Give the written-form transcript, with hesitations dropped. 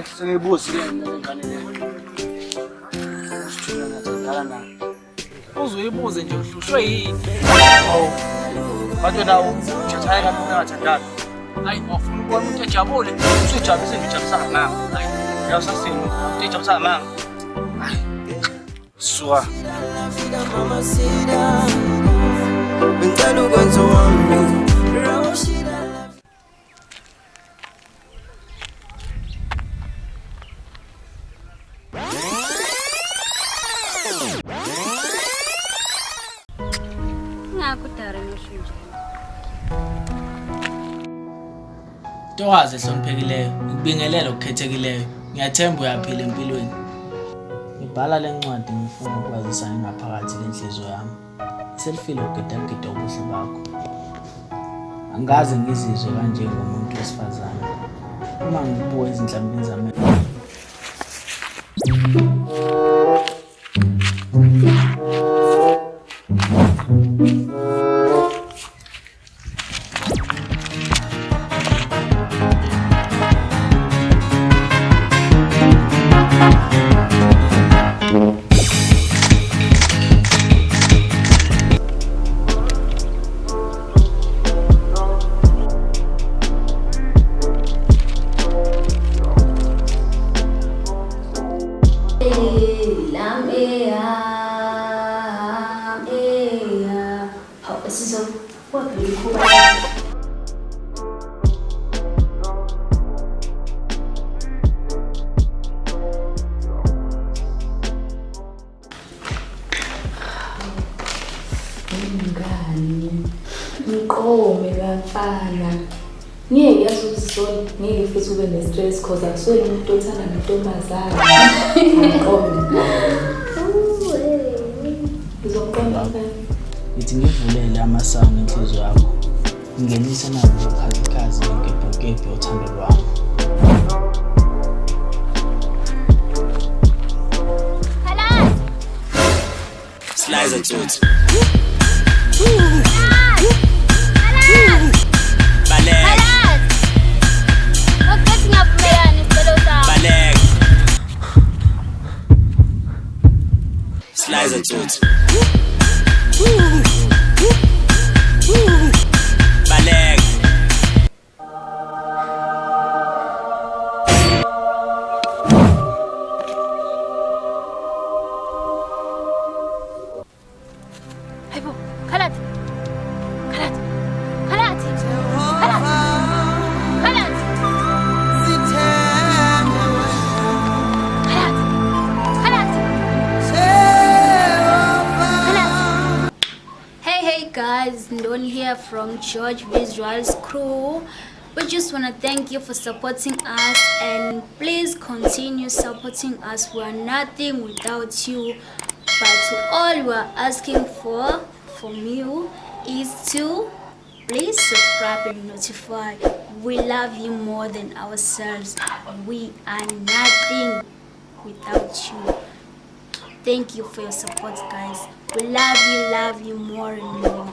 sengibuzi-ke ngane le. Usithula nathandana na. Uzuyibuze nje uhlushwe yini? Hawu. Kanti wena uthathaye kanti ungathandani. Hayi wafuna ukubona umuntu ejabule. Usujabulise ngijabulisa ngamanga. Hayi, uyasasini. Umuntu ejabulisa ngamanga. Hayi. Suka. Ngicela ukwenza wami. Ntokazi ehloniphekileyo, ngikubingelele okukhethekileyo. Ngiyathemba uyaphila empilweni. Ngibhala le ncwadi ngifuna ukwazisa ingaphakathi lenhliziyo yami. Selifile ukugidagida ubuhle bakho. Angaze ngizizwe kanje ngomuntu wesifazane. Uma ngibuka ezinhlambini zami. Ngiqome bafana. Ngeke yasuzisona, ngeke futhi ube ne-stress cause akuswele umuntu othanda nentombazane. Ngiqome. Uzoqomba kanjani? Ngithi ngivulele amasango enhliziyo yakho. Ngingenise nabo ubukhazikhazi ngebhokebhe uthando lwami. Khalathi. Slice and tooth. Slice and tooth. Baleg. Hey, bo, Khalathi. Khalathi. Khalathi. Khalathi. Hey guys, Ndoni here from George Visuals crew. We just want to thank you for supporting us and please continue supporting us. We are nothing without you, but to all we are asking for from you is to please subscribe and notify. We love you more than ourselves. We are nothing without you. Thank you for your support, guys. We love you more and more.